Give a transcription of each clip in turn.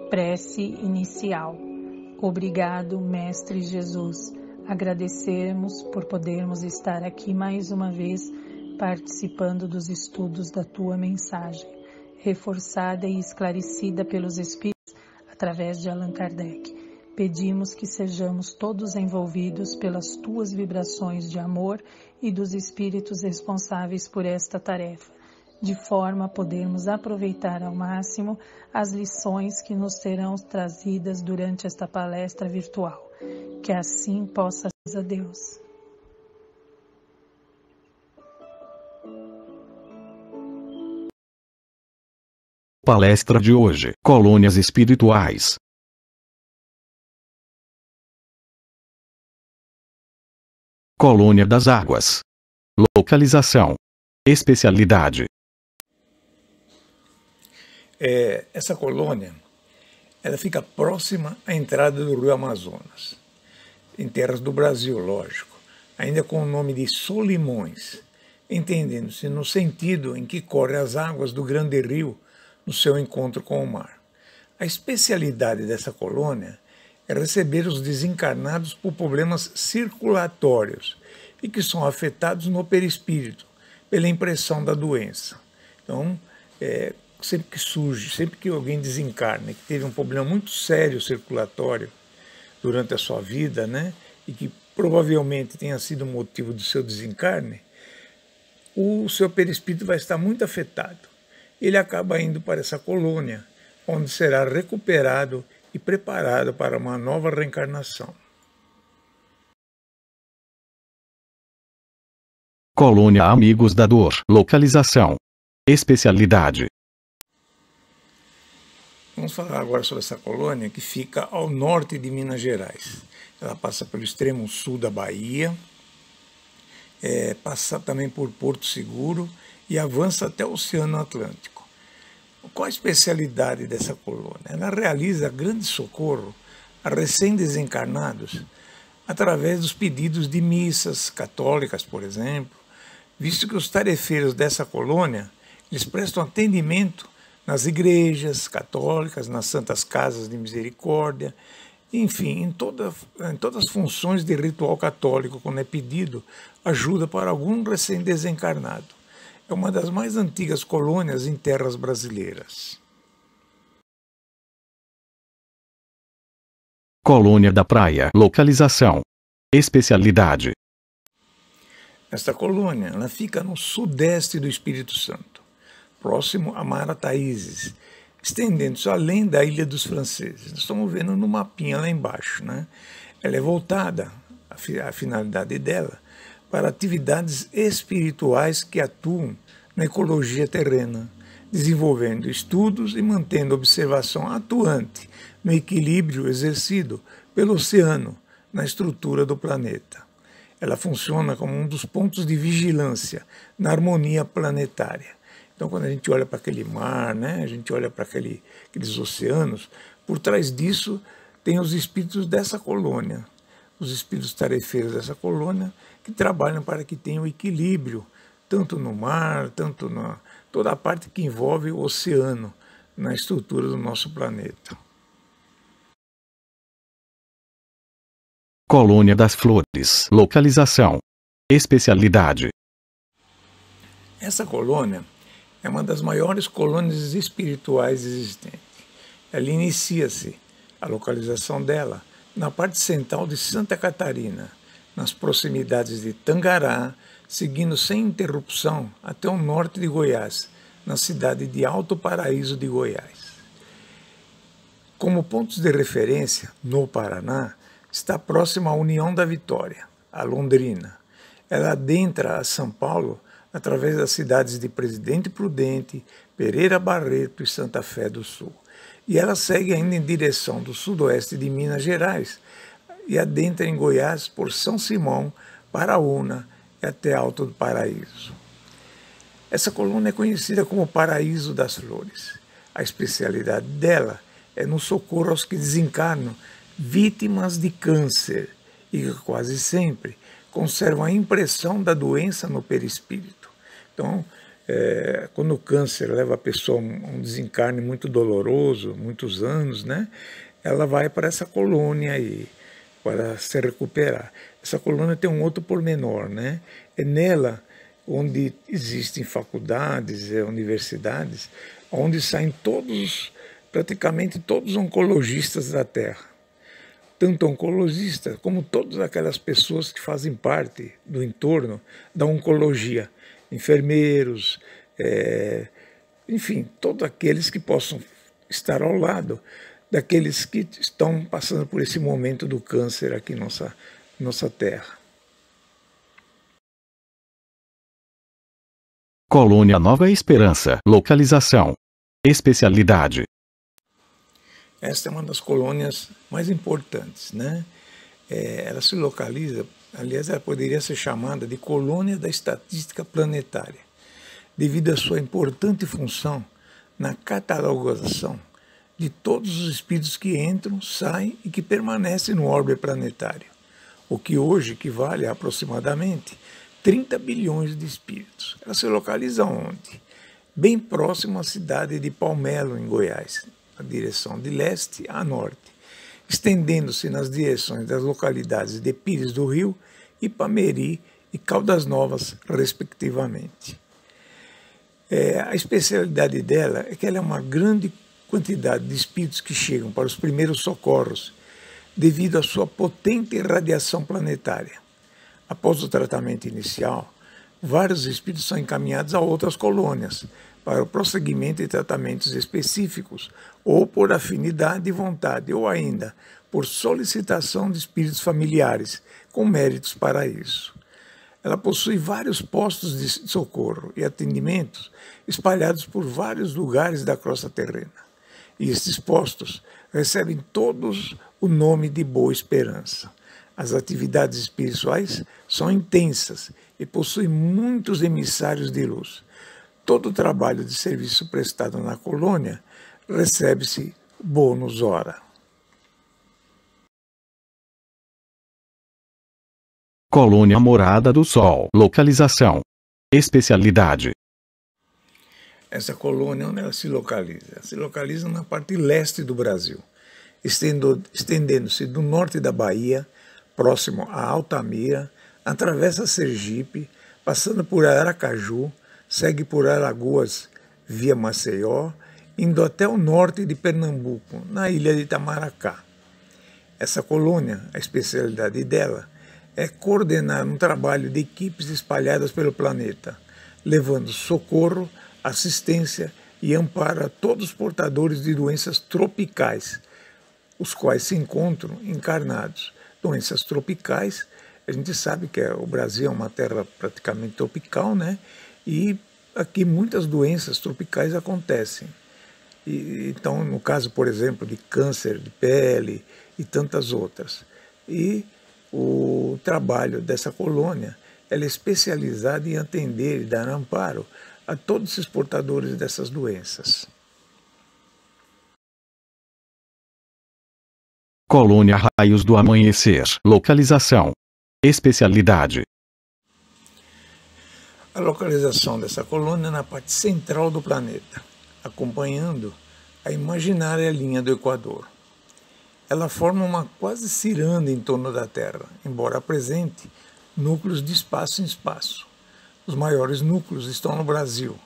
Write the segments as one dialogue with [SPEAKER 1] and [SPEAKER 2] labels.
[SPEAKER 1] Prece inicial. Obrigado, Mestre Jesus. Agradecemos por podermos estar aqui mais uma vez participando dos estudos da Tua mensagem, reforçada e esclarecida pelos Espíritos através de Allan Kardec. Pedimos que sejamos todos envolvidos pelas Tuas vibrações de amor e dos Espíritos responsáveis por esta tarefa, de forma a podermos aproveitar ao máximo as lições que nos serão trazidas durante esta palestra virtual. Que assim possa ser, a Deus.
[SPEAKER 2] Palestra de hoje: Colônias espirituais. Colônia das Águas. Localização. Especialidade.
[SPEAKER 3] Essa colônia, ela fica próxima à entrada do rio Amazonas, em terras do Brasil, lógico, ainda com o nome de Solimões, entendendo-se no sentido em que correm as águas do grande rio no seu encontro com o mar. A especialidade dessa colônia é receber os desencarnados por problemas circulatórios e que são afetados no perispírito pela impressão da doença. Então, sempre que surge, sempre que alguém desencarna, que teve um problema muito sério circulatório durante a sua vida, né, e que provavelmente tenha sido motivo do seu desencarne, o seu perispírito vai estar muito afetado. Ele acaba indo para essa colônia, onde será recuperado e preparado para uma nova reencarnação.
[SPEAKER 2] Colônia Amigos da Dor. Localização. Especialidade.
[SPEAKER 3] Vamos falar agora sobre essa colônia que fica ao norte de Minas Gerais. Ela passa pelo extremo sul da Bahia, passa também por Porto Seguro e avança até o Oceano Atlântico. Qual a especialidade dessa colônia? Ela realiza grande socorro a recém-desencarnados através dos pedidos de missas católicas, por exemplo, visto que os tarefeiros dessa colônia eles prestam atendimento nas igrejas católicas, nas santas casas de misericórdia, enfim, em todas as funções de ritual católico, quando é pedido ajuda para algum recém-desencarnado. É uma das mais antigas colônias em terras brasileiras.
[SPEAKER 2] Colônia da Praia. Localização. Especialidade.
[SPEAKER 3] Esta colônia ela fica no sudeste do Espírito Santo, próximo a Marataízes, estendendo-se além da Ilha dos Franceses. Nós estamos vendo no mapinha lá embaixo, né? Ela é voltada, a finalidade dela, para atividades espirituais que atuam na ecologia terrena, desenvolvendo estudos e mantendo observação atuante no equilíbrio exercido pelo oceano na estrutura do planeta. Ela funciona como um dos pontos de vigilância na harmonia planetária. Então, quando a gente olha para aquele mar, né, a gente olha para aqueles oceanos, por trás disso tem os espíritos dessa colônia, os espíritos tarefeiros dessa colônia, que trabalham para que tenha o equilíbrio, tanto no mar, tanto na toda a parte que envolve o oceano, na estrutura do nosso planeta.
[SPEAKER 2] Colônia das Flores. Localização. Especialidade.
[SPEAKER 3] Essa colônia é uma das maiores colônias espirituais existentes. Ela inicia-se, a localização dela, na parte central de Santa Catarina, nas proximidades de Tangará, seguindo sem interrupção até o norte de Goiás, na cidade de Alto Paraíso de Goiás. Como pontos de referência, no Paraná, está próxima à União da Vitória, a Londrina. Ela adentra a São Paulo através das cidades de Presidente Prudente, Pereira Barreto e Santa Fé do Sul. E ela segue ainda em direção do sudoeste de Minas Gerais e adentra em Goiás por São Simão, Paraúna e até Alto do Paraíso. Essa colônia é conhecida como Paraíso das Flores. A especialidade dela é no socorro aos que desencarnam vítimas de câncer e que quase sempre conservam a impressão da doença no perispírito. Então, quando o câncer leva a pessoa a um desencarne muito doloroso, muitos anos, né? Ela vai para essa colônia aí, para se recuperar. Essa colônia tem um outro pormenor, né? É nela onde existem faculdades, universidades, onde saem praticamente todos os oncologistas da Terra. Tanto oncologistas como todas aquelas pessoas que fazem parte do entorno da oncologia. Enfermeiros, enfim, todos aqueles que possam estar ao lado daqueles que estão passando por esse momento do câncer aqui em nossa Terra.
[SPEAKER 2] Colônia Nova Esperança. Localização. Especialidade.
[SPEAKER 3] Esta é uma das colônias mais importantes, né? Ela se localiza, aliás, ela poderia ser chamada de colônia da estatística planetária, devido à sua importante função na catalogação de todos os espíritos que entram, saem e que permanecem no orbe planetário, o que hoje equivale a aproximadamente 30 bilhões de espíritos. Ela se localiza onde? Bem próximo à cidade de Palmelo, em Goiás, na direção de leste a norte, estendendo-se nas direções das localidades de Pires do Rio, Ipameri e Caldas Novas, respectivamente. A especialidade dela é que ela é uma grande quantidade de espíritos que chegam para os primeiros socorros devido à sua potente radiação planetária. Após o tratamento inicial, vários espíritos são encaminhados a outras colônias para o prosseguimento de tratamentos específicos, ou por afinidade e vontade, ou ainda por solicitação de espíritos familiares, com méritos para isso. Ela possui vários postos de socorro e atendimentos espalhados por vários lugares da crosta terrena. E estes postos recebem todos o nome de Boa Esperança. As atividades espirituais são intensas e possuem muitos emissários de luz. Todo o trabalho de serviço prestado na colônia recebe-se bônus hora.
[SPEAKER 2] Colônia Morada do Sol. Localização. Especialidade.
[SPEAKER 3] Essa colônia, onde ela se localiza? Ela se localiza na parte leste do Brasil, estendendo-se do norte da Bahia, próximo a Altamira, atravessa Sergipe, passando por Aracaju, segue por Alagoas via Maceió, indo até o norte de Pernambuco, na ilha de Itamaracá. Essa colônia, a especialidade dela é coordenar um trabalho de equipes espalhadas pelo planeta, levando socorro, assistência e amparo a todos os portadores de doenças tropicais, os quais se encontram encarnados. Doenças tropicais, a gente sabe que o Brasil é uma terra praticamente tropical, né? E aqui muitas doenças tropicais acontecem. Então, no caso, por exemplo, de câncer de pele e tantas outras. E o trabalho dessa colônia, ela é especializada em atender e dar amparo a todos esses portadores dessas doenças.
[SPEAKER 2] Colônia Raios do Amanhecer. Localização. Especialidade.
[SPEAKER 3] A localização dessa colônia é na parte central do planeta, acompanhando a imaginária linha do Equador. Ela forma uma quase ciranda em torno da Terra, embora apresente núcleos de espaço em espaço. Os maiores núcleos estão no Brasil,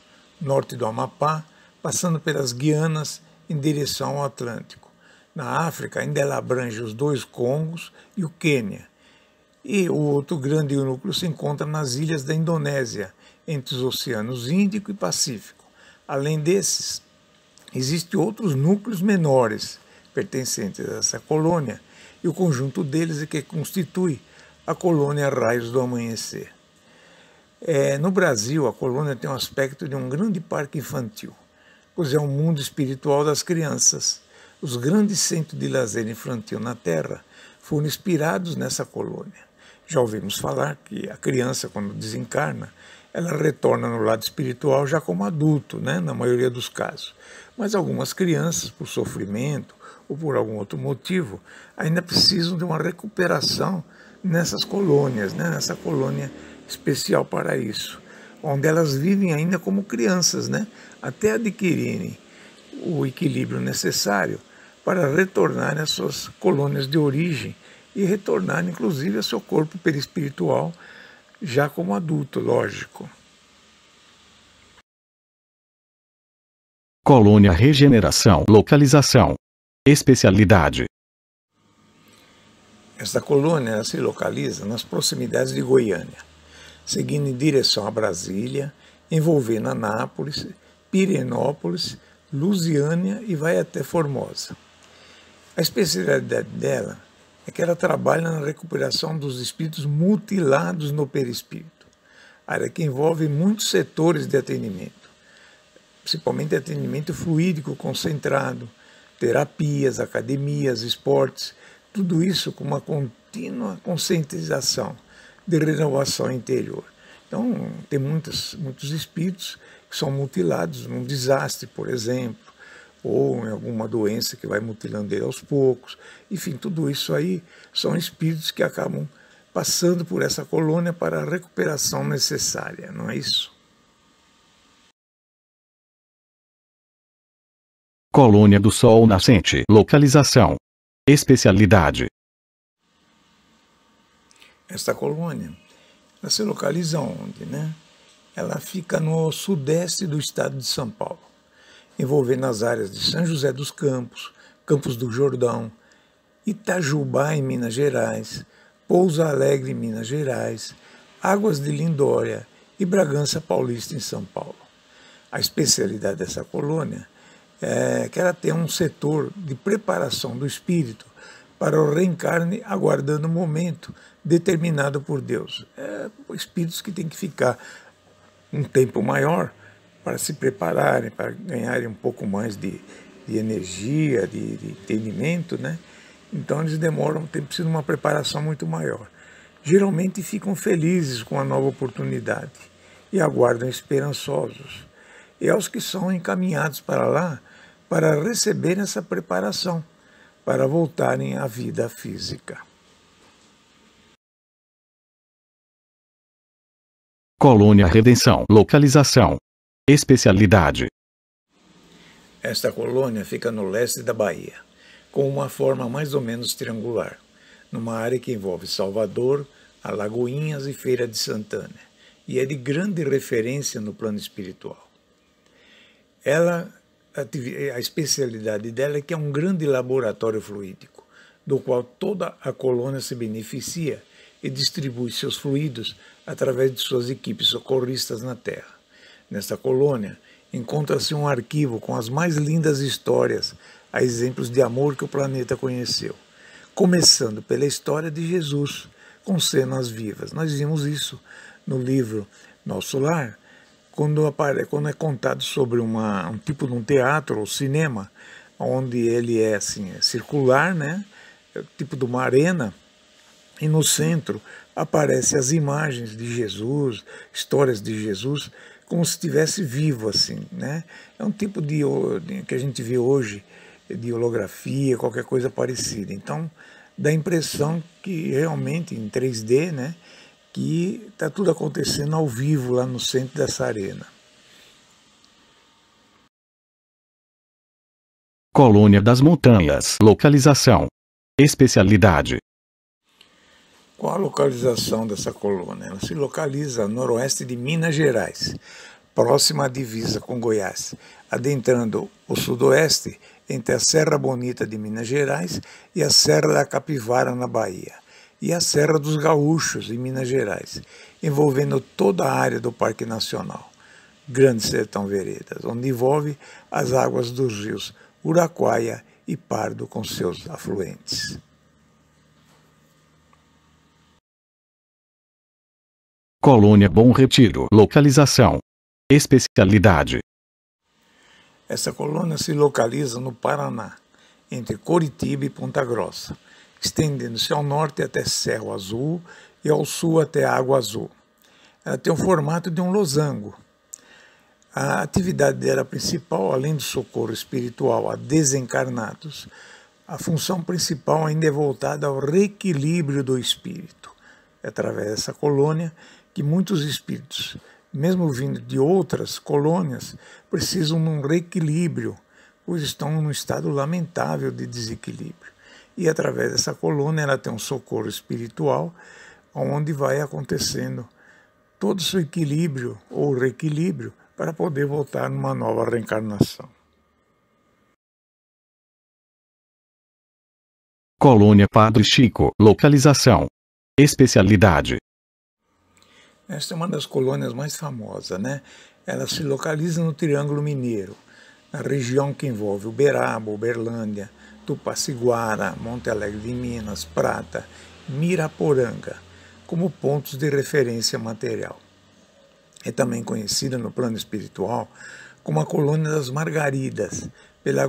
[SPEAKER 3] norte do Amapá, passando pelas Guianas em direção ao Atlântico. Na África, ainda ela abrange os dois Congos e o Quênia. E o outro grande núcleo se encontra nas ilhas da Indonésia, entre os oceanos Índico e Pacífico. Além desses, existem outros núcleos menores, pertencentes a essa colônia, e o conjunto deles é que constitui a colônia Raios do Amanhecer. No Brasil, a colônia tem um aspecto de um grande parque infantil, pois é um mundo espiritual das crianças. Os grandes centros de lazer infantil na Terra foram inspirados nessa colônia. Já ouvimos falar que a criança, quando desencarna, ela retorna no lado espiritual já como adulto, né, na maioria dos casos. Mas algumas crianças, por sofrimento ou por algum outro motivo, ainda precisam de uma recuperação nessas colônias, né, nessa colônia especial para isso. onde elas vivem ainda como crianças, né? Até adquirirem o equilíbrio necessário para retornarem às suas colônias de origem e retornar, inclusive, ao seu corpo perispiritual, já como adulto, lógico.
[SPEAKER 2] Colônia Regeneração, localização, especialidade.
[SPEAKER 3] Esta colônia se localiza nas proximidades de Goiânia, seguindo em direção a Brasília, envolvendo Anápolis, Pirenópolis, Lusiânia e vai até Formosa. A especialidade dela é que ela trabalha na recuperação dos espíritos mutilados no perispírito, área que envolve muitos setores de atendimento, principalmente atendimento fluídico concentrado, terapias, academias, esportes, tudo isso com uma contínua conscientização de renovação interior. Então, tem muitos espíritos que são mutilados num desastre, por exemplo, ou em alguma doença que vai mutilando ele aos poucos. Enfim, tudo isso aí são espíritos que acabam passando por essa colônia para a recuperação necessária, não é isso?
[SPEAKER 2] Colônia do Sol Nascente, localização, especialidade.
[SPEAKER 3] Esta colônia, ela se localiza onde, né? Ela fica no sudeste do estado de São Paulo, envolvendo as áreas de São José dos Campos, Campos do Jordão, Itajubá, em Minas Gerais, Pouso Alegre, em Minas Gerais, Águas de Lindóia e Bragança Paulista, em São Paulo. A especialidade dessa colônia é que ela tem um setor de preparação do espírito para o reencarne, aguardando o momento determinado por Deus. Espíritos que têm que ficar um tempo maior para se prepararem, para ganharem um pouco mais de energia, de entendimento, né? Então eles demoram, precisam de uma preparação muito maior. Geralmente ficam felizes com a nova oportunidade e aguardam esperançosos. E aos que são encaminhados para lá para receberem essa preparação, para voltarem à vida física.
[SPEAKER 2] Colônia Redenção, localização, especialidade.
[SPEAKER 3] Esta colônia fica no leste da Bahia, com uma forma mais ou menos triangular, numa área que envolve Salvador, Alagoinhas e Feira de Santana, e é de grande referência no plano espiritual. A especialidade dela é que é um grande laboratório fluídico, do qual toda a colônia se beneficia e distribui seus fluidos através de suas equipes socorristas na Terra. Nesta colônia, encontra-se um arquivo com as mais lindas histórias, a exemplos de amor que o planeta conheceu, começando pela história de Jesus, com cenas vivas. Nós vimos isso no livro Nosso Lar, quando é contado sobre um tipo de um teatro ou cinema, onde ele é assim, circular, né? Tipo de uma arena, e no centro aparecem as imagens de Jesus, histórias de Jesus, como se estivesse vivo, assim, né? É um tipo de que a gente vê hoje, de holografia, qualquer coisa parecida. Então, dá a impressão que realmente, em 3D, né? Que está tudo acontecendo ao vivo lá no centro dessa arena.
[SPEAKER 2] Colônia das Montanhas, localização, especialidade.
[SPEAKER 3] Qual a localização dessa colônia? Ela se localiza a noroeste de Minas Gerais, próxima à divisa com Goiás, adentrando o sudoeste entre a Serra Bonita de Minas Gerais e a Serra da Capivara, na Bahia, e a Serra dos Gaúchos, em Minas Gerais, envolvendo toda a área do Parque Nacional, Grande Sertão Veredas, onde envolve as águas dos rios Uraquaia e Pardo com seus afluentes.
[SPEAKER 2] Colônia Bom Retiro, localização, especialidade.
[SPEAKER 3] Essa colônia se localiza no Paraná, entre Coritiba e Ponta Grossa, estendendo-se ao norte até Cerro Azul e ao sul até Água Azul. Ela tem o formato de um losango. A atividade dela principal, além do socorro espiritual a desencarnados, a função principal ainda é voltada ao reequilíbrio do espírito. É através dessa colônia que muitos espíritos mesmo vindo de outras colônias, precisam de um reequilíbrio, pois estão num estado lamentável de desequilíbrio. E através dessa colônia ela tem um socorro espiritual, onde vai acontecendo todo o seu equilíbrio ou reequilíbrio para poder voltar numa nova reencarnação.
[SPEAKER 2] Colônia Padre Chico, localização, especialidade.
[SPEAKER 3] Esta é uma das colônias mais famosas, né? Ela se localiza no Triângulo Mineiro, na região que envolve Uberaba, Uberlândia, Tupaciguara, Monte Alegre de Minas, Prata, Miraporanga, como pontos de referência material. É também conhecida no plano espiritual como a colônia das Margaridas, pela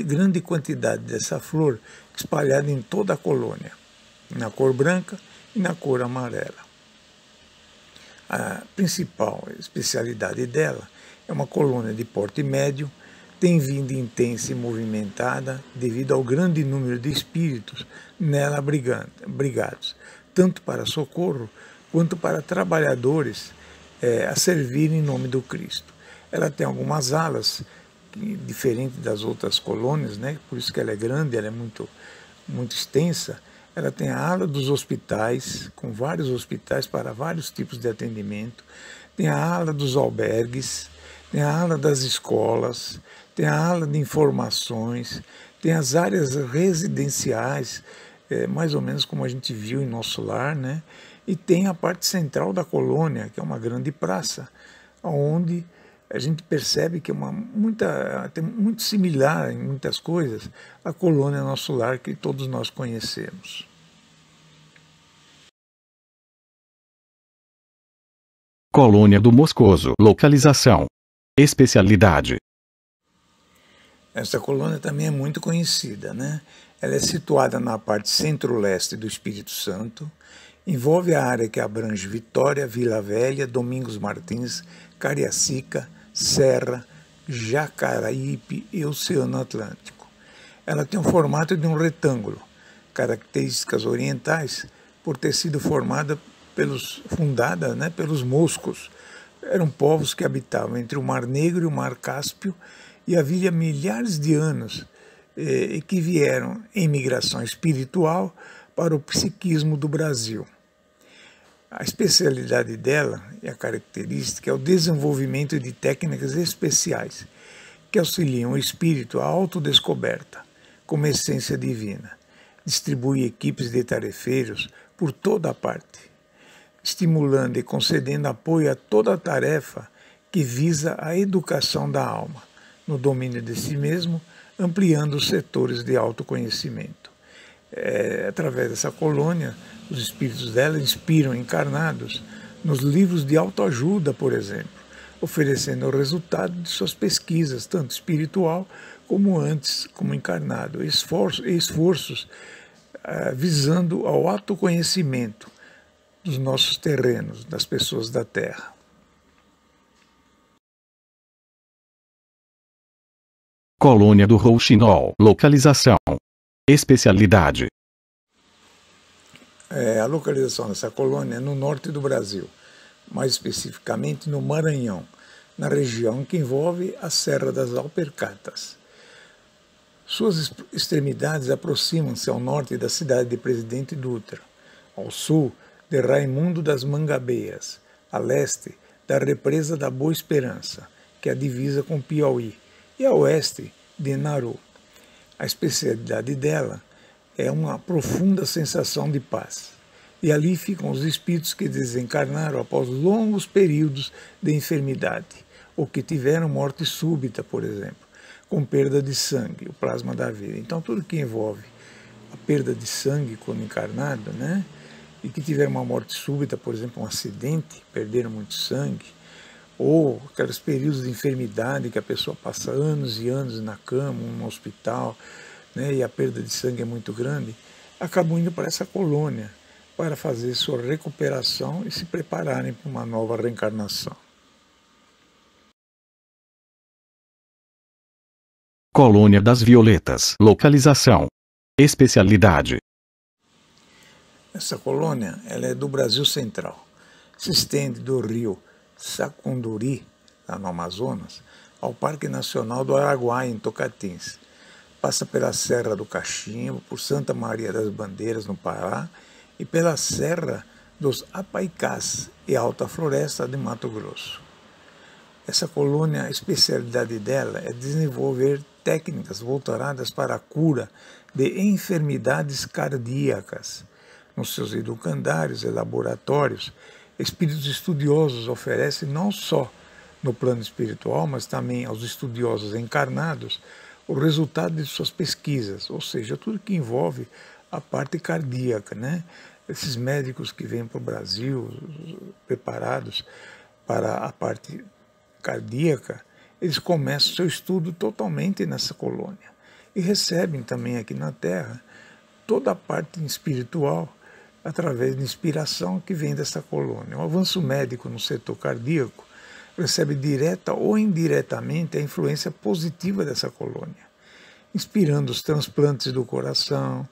[SPEAKER 3] grande quantidade dessa flor espalhada em toda a colônia, na cor branca e na cor amarela. A principal especialidade dela é uma colônia de porte médio, tem vida intensa e movimentada devido ao grande número de espíritos nela abrigados, tanto para socorro quanto para trabalhadores a servir em nome do Cristo. Ela tem algumas alas, diferente das outras colônias, né? Por isso que ela é grande, ela é muito extensa. Ela tem a ala dos hospitais, com vários hospitais para vários tipos de atendimento. Tem a ala dos albergues, tem a ala das escolas, tem a ala de informações, tem as áreas residenciais, mais ou menos como a gente viu em nosso lar, né? E tem a parte central da colônia, que é uma grande praça, onde a gente percebe que é muito similar em muitas coisas à colônia Nosso Lar que todos nós conhecemos.
[SPEAKER 2] Colônia do Moscoso, localização, especialidade.
[SPEAKER 3] Essa colônia também é muito conhecida, né? Ela é situada na parte centro-leste do Espírito Santo, envolve a área que abrange Vitória, Vila Velha, Domingos Martins, Cariacica, Serra, Jacaraípe e Oceano Atlântico. Ela tem o formato de um retângulo, características orientais por ter sido fundada pelos moscos. Eram povos que habitavam entre o Mar Negro e o Mar Cáspio e havia milhares de anos que vieram em migração espiritual para o psiquismo do Brasil. A especialidade dela e a característica é o desenvolvimento de técnicas especiais que auxiliam o espírito à autodescoberta como essência divina. Distribui equipes de tarefeiros por toda a parte, estimulando e concedendo apoio a toda a tarefa que visa a educação da alma, no domínio de si mesmo, ampliando os setores de autoconhecimento. Através dessa colônia, os espíritos dela inspiram encarnados nos livros de autoajuda, por exemplo, oferecendo o resultado de suas pesquisas, tanto espiritual como antes, como encarnado, esforços visando ao autoconhecimento dos nossos terrenos, das pessoas da Terra.
[SPEAKER 2] Colônia do Rouxinol, localização, especialidade.
[SPEAKER 3] A localização dessa colônia é no norte do Brasil, mais especificamente no Maranhão, na região que envolve a Serra das Alpercatas. Suas extremidades aproximam-se ao norte da cidade de Presidente Dutra, ao sul de Raimundo das Mangabeiras, a leste da represa da Boa Esperança, que é a divisa com Piauí, e a oeste de Naru. A especialidade dela é uma profunda sensação de paz. E ali ficam os espíritos que desencarnaram após longos períodos de enfermidade, ou que tiveram morte súbita, por exemplo, com perda de sangue, o plasma da vida. Então, tudo que envolve a perda de sangue quando encarnado, né? E que tiveram uma morte súbita, por exemplo, um acidente, perderam muito sangue, ou aqueles períodos de enfermidade que a pessoa passa anos e anos na cama, no hospital, né, e a perda de sangue é muito grande, acabam indo para essa colônia para fazer sua recuperação e se prepararem para uma nova reencarnação.
[SPEAKER 2] Colônia das Violetas, localização, especialidade.
[SPEAKER 3] Essa colônia ela é do Brasil Central. Se estende do rio Sacunduri, lá no Amazonas, ao Parque Nacional do Araguaia, em Tocantins. Passa pela Serra do Cachimbo, por Santa Maria das Bandeiras, no Pará, e pela Serra dos Apaicás e Alta Floresta de Mato Grosso. Essa colônia, a especialidade dela é desenvolver técnicas voltadas para a cura de enfermidades cardíacas. Nos seus educandários e laboratórios, espíritos estudiosos oferecem não só no plano espiritual, mas também aos estudiosos encarnados o resultado de suas pesquisas, ou seja, tudo que envolve a parte cardíaca, né? Esses médicos que vêm para o Brasil preparados para a parte cardíaca, eles começam seu estudo totalmente nessa colônia e recebem também aqui na Terra toda a parte espiritual através de inspiração que vem dessa colônia. O avanço médico no setor cardíaco recebe direta ou indiretamente a influência positiva dessa colônia, inspirando os transplantes do coração,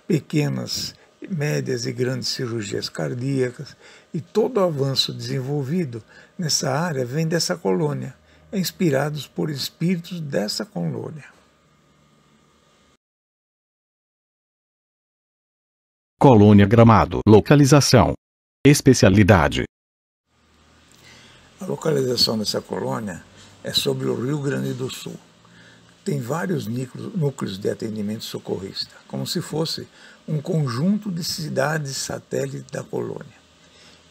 [SPEAKER 3] pequenas, médias e grandes cirurgias cardíacas, e todo o avanço desenvolvido nessa área vem dessa colônia, inspirados por espíritos dessa colônia.
[SPEAKER 2] Colônia Gramado. Localização. Especialidade.
[SPEAKER 3] A localização dessa colônia é sobre o Rio Grande do Sul. Tem vários núcleos de atendimento socorrista, como se fosse um conjunto de cidades satélites da colônia.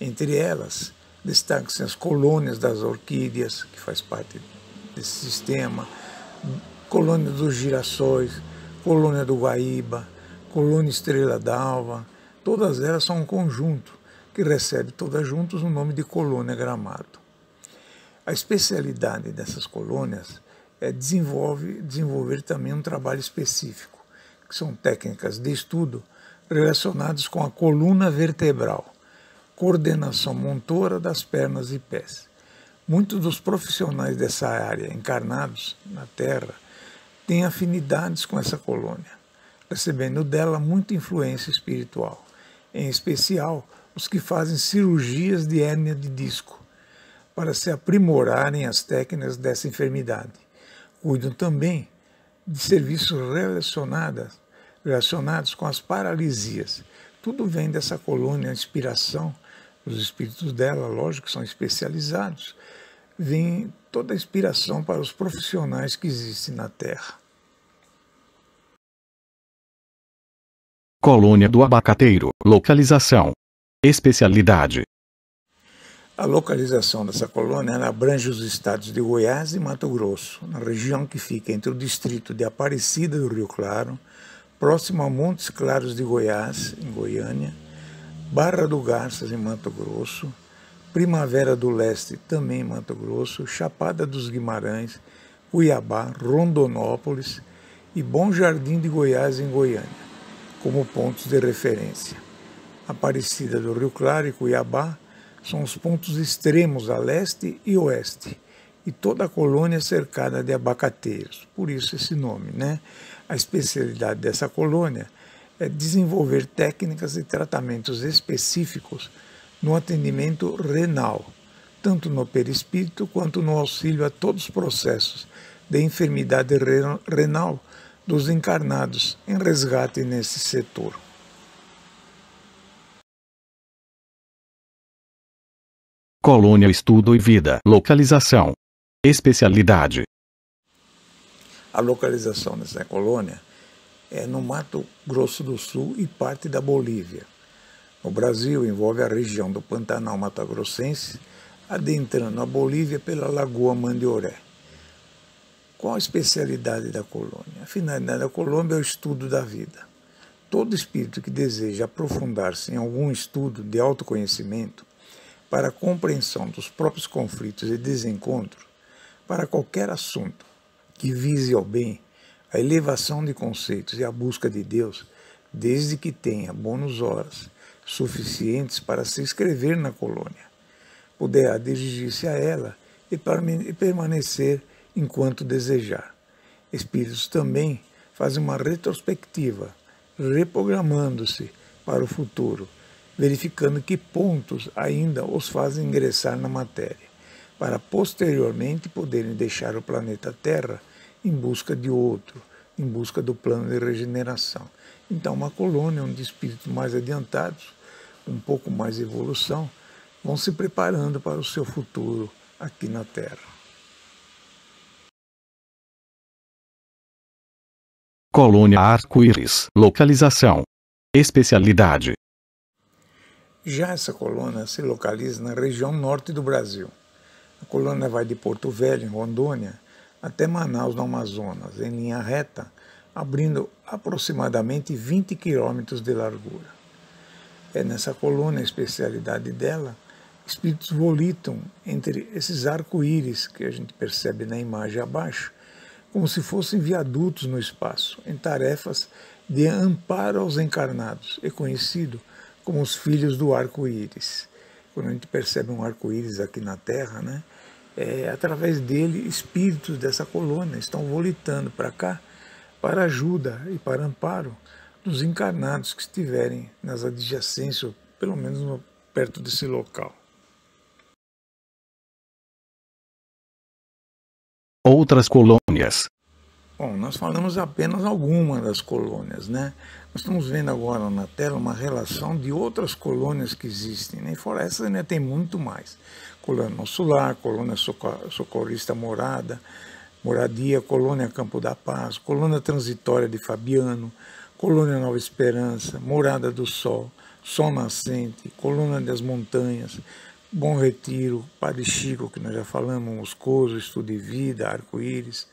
[SPEAKER 3] Entre elas, destacam-se as colônias das orquídeas, que faz parte desse sistema, colônia dos girassóis, colônia do Guaíba, colônia Estrela d'Alva. Todas elas são um conjunto que recebe todas juntas o nome de colônia Gramado. A especialidade dessas colônias é desenvolver também um trabalho específico, que são técnicas de estudo relacionadas com a coluna vertebral, coordenação motora das pernas e pés. Muitos dos profissionais dessa área encarnados na Terra têm afinidades com essa colônia, recebendo dela muita influência espiritual, em especial os que fazem cirurgias de hérnia de disco, para se aprimorarem as técnicas dessa enfermidade. Cuidam também de serviços relacionados com as paralisias. Tudo vem dessa colônia, a inspiração, os espíritos dela, lógico que são especializados, vem toda a inspiração para os profissionais que existem na Terra.
[SPEAKER 2] Colônia do Abacateiro. Localização. Especialidade.
[SPEAKER 3] A localização dessa colônia ela abrange os estados de Goiás e Mato Grosso, na região que fica entre o distrito de Aparecida do Rio Claro, próximo a Montes Claros de Goiás, em Goiânia, Barra do Garças, em Mato Grosso, Primavera do Leste, também em Mato Grosso, Chapada dos Guimarães, Cuiabá, Rondonópolis e Bom Jardim de Goiás, em Goiânia, como pontos de referência. Aparecida do Rio Claro e Cuiabá são os pontos extremos a leste e oeste, e toda a colônia é cercada de abacateiros, por isso esse nome, né? A especialidade dessa colônia é desenvolver técnicas e tratamentos específicos no atendimento renal, tanto no perispírito quanto no auxílio a todos os processos de enfermidade renal dos encarnados em resgate nesse setor.
[SPEAKER 2] Colônia Estudo e Vida. Localização. Especialidade.
[SPEAKER 3] A localização dessa colônia é no Mato Grosso do Sul e parte da Bolívia. No Brasil, envolve a região do Pantanal Mato-Grossense, adentrando a Bolívia pela Lagoa Mandioré. Qual a especialidade da colônia? A finalidade da colônia é o estudo da vida. Todo espírito que deseja aprofundar-se em algum estudo de autoconhecimento, para a compreensão dos próprios conflitos e desencontros, para qualquer assunto que vise ao bem, a elevação de conceitos e a busca de Deus, desde que tenha bônus horas suficientes para se inscrever na colônia, poderá dirigir-se a ela e permanecer enquanto desejar. Espíritos também fazem uma retrospectiva, reprogramando-se para o futuro, verificando que pontos ainda os fazem ingressar na matéria. para posteriormente poderem deixar o planeta Terra em busca de outro, em busca do plano de regeneração. Então, uma colônia onde espíritos mais adiantados, com um pouco mais de evolução, vão se preparando para o seu futuro aqui na Terra.
[SPEAKER 2] Colônia Arco-Íris. Localização. Especialidade.
[SPEAKER 3] Já essa colônia se localiza na região norte do Brasil. A colônia vai de Porto Velho, em Rondônia, até Manaus, no Amazonas, em linha reta, abrindo aproximadamente 20 quilômetros de largura. É nessa colônia, a especialidade dela, espíritos volitam entre esses arco-íris que a gente percebe na imagem abaixo, como se fossem viadutos no espaço, em tarefas de amparo aos encarnados, é conhecido como os filhos do arco-íris. Quando a gente percebe um arco-íris aqui na Terra, né, através dele, espíritos dessa colônia estão volitando para cá para ajuda e para amparo dos encarnados que estiverem nas adjacências, ou pelo menos perto desse local.
[SPEAKER 2] Outras colônias.
[SPEAKER 3] Bom, nós falamos apenas algumas das colônias, né? Nós estamos vendo agora na tela uma relação de outras colônias que existem, né? E fora essas ainda tem muito mais. Colônia Nosso Lar, Colônia Socorrista Moradia, Colônia Campo da Paz, Colônia Transitória de Fabiano, Colônia Nova Esperança, Morada do Sol, Sol Nascente, Colônia das Montanhas, Bom Retiro, Padre Chico, que nós já falamos, Moscoso, Estudo de Vida, Arco-Íris,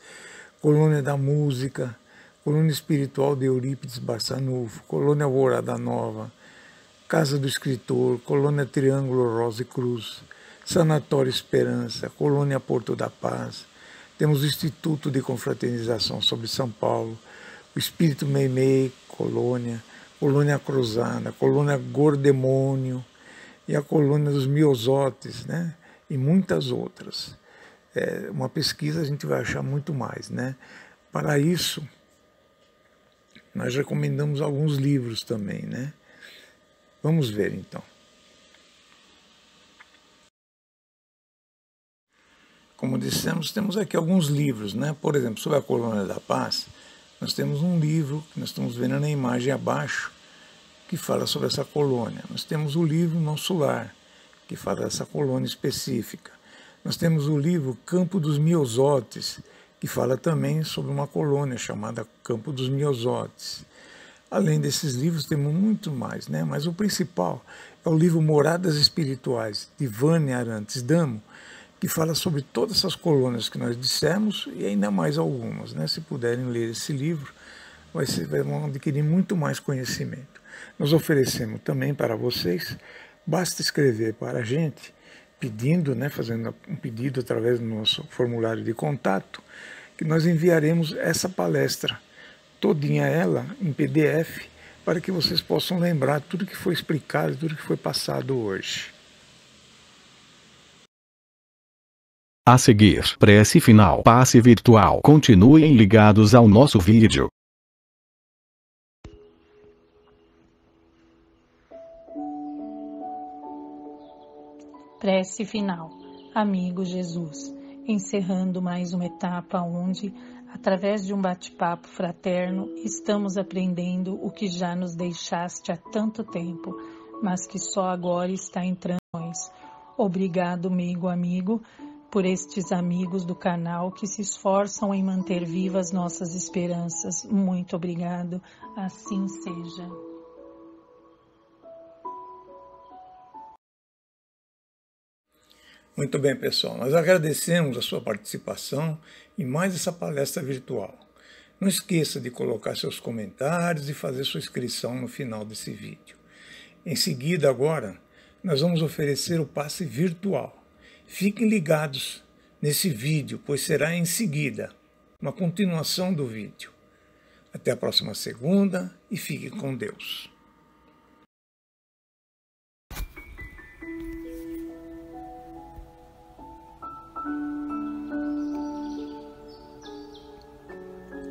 [SPEAKER 3] Colônia da Música, Colônia Espiritual de Eurípides Barçanufo, Colônia Alvorada Nova, Casa do Escritor, Colônia Triângulo Rosa e Cruz, Sanatório Esperança, Colônia Porto da Paz, temos o Instituto de Confraternização sobre São Paulo, o Espírito Meimei, Colônia Cruzada, Colônia Gordemônio, e a colônia dos Miosotes, né? E muitas outras. Uma pesquisa a gente vai achar muito mais, né? Para isso, nós recomendamos alguns livros também, né? Vamos ver então. Como dissemos, temos aqui alguns livros, né? Por exemplo, sobre a Colônia da Paz, nós temos um livro que nós estamos vendo na imagem abaixo, que fala sobre essa colônia. Nós temos o livro Nosso Lar, que fala dessa colônia específica. Nós temos o livro Campo dos Miosotes, que fala também sobre uma colônia chamada Campo dos Miosotes. Além desses livros, temos muito mais, né? Mas o principal é o livro Moradas Espirituais, de Vânia Arantes Damo, que fala sobre todas essas colônias que nós dissemos e ainda mais algumas, né? Se puderem ler esse livro, vão adquirir muito mais conhecimento. Nós oferecemos também para vocês, basta escrever para a gente, pedindo, né, fazendo um pedido através do nosso formulário de contato, que nós enviaremos essa palestra, todinha ela em PDF, para que vocês possam lembrar tudo que foi explicado, tudo que foi passado hoje.
[SPEAKER 2] A seguir, prece final, passe virtual. Continuem ligados ao nosso vídeo.
[SPEAKER 1] Prece final. Amigo Jesus, encerrando mais uma etapa onde, através de um bate-papo fraterno, estamos aprendendo o que já nos deixaste há tanto tempo, mas que só agora está entrando em nós. Obrigado, amigo, por estes amigos do canal que se esforçam em manter vivas nossas esperanças. Muito obrigado, assim seja.
[SPEAKER 3] Muito bem, pessoal. Nós agradecemos a sua participação em mais essa palestra virtual. Não esqueça de colocar seus comentários e fazer sua inscrição no final desse vídeo. Em seguida, agora, nós vamos oferecer o passe virtual. Fiquem ligados nesse vídeo, pois será em seguida uma continuação do vídeo. Até a próxima segunda e fiquem com Deus.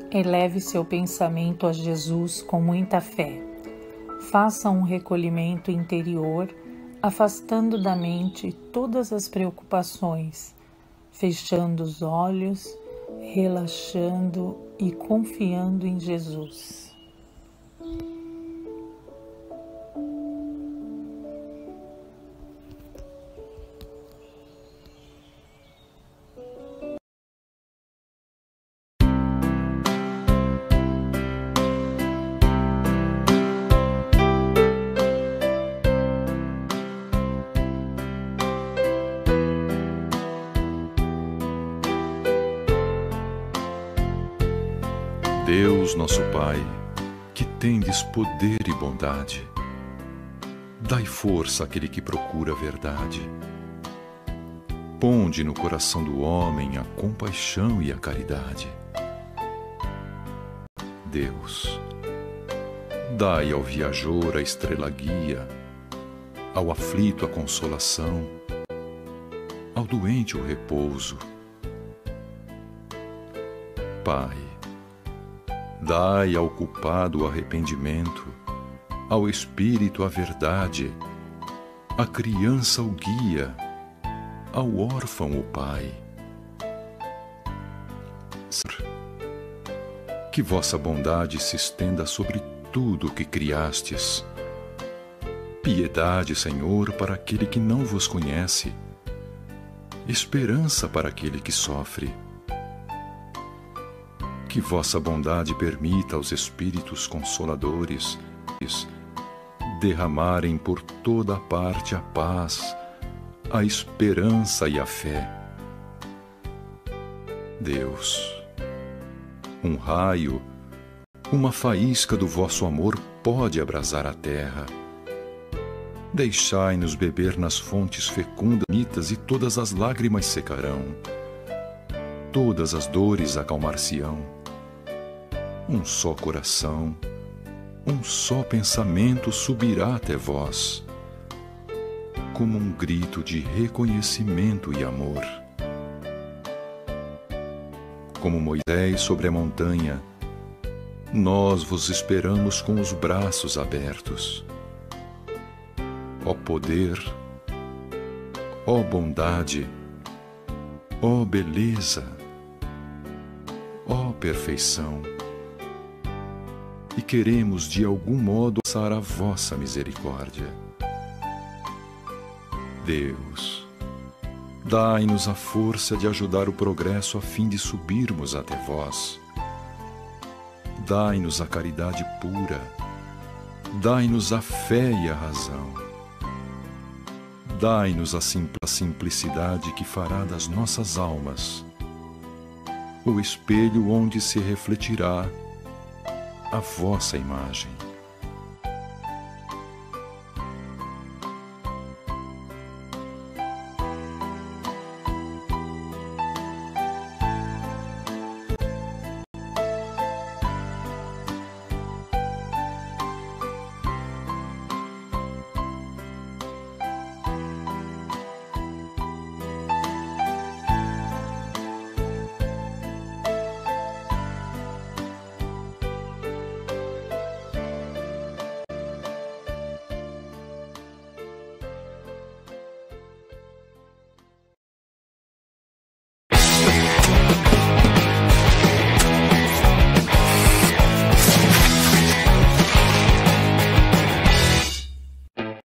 [SPEAKER 1] Eleve seu pensamento a Jesus com muita fé. Faça um recolhimento interior, afastando da mente todas as preocupações, fechando os olhos, relaxando e confiando em Jesus.
[SPEAKER 4] Deus, nosso Pai, que tendes poder e bondade, dai força àquele que procura a verdade. Ponde no coração do homem a compaixão e a caridade. Deus, dai ao viajor a estrela guia, ao aflito a consolação, ao doente o repouso. Pai, dai ao culpado o arrependimento, ao espírito a verdade, à criança o guia, ao órfão o pai. Que vossa bondade se estenda sobre tudo o que criastes. Piedade, Senhor, para aquele que não vos conhece, esperança para aquele que sofre. Que vossa bondade permita aos Espíritos Consoladores derramarem por toda a parte a paz, a esperança e a fé. Deus, um raio, uma faísca do vosso amor pode abrasar a terra. Deixai-nos beber nas fontes fecundas e todas as lágrimas secarão. Todas as dores acalmar-se-ão. Um só coração, um só pensamento subirá até vós, como um grito de reconhecimento e amor. Como Moisés sobre a montanha, nós vos esperamos com os braços abertos. Ó poder, ó bondade, ó beleza, ó perfeição. E queremos de algum modo alçar a vossa misericórdia. Deus, dai-nos a força de ajudar o progresso a fim de subirmos até vós. Dai-nos a caridade pura, dai-nos a fé e a razão. Dai-nos a simplicidade que fará das nossas almas o espelho onde se refletirá a vossa imagem.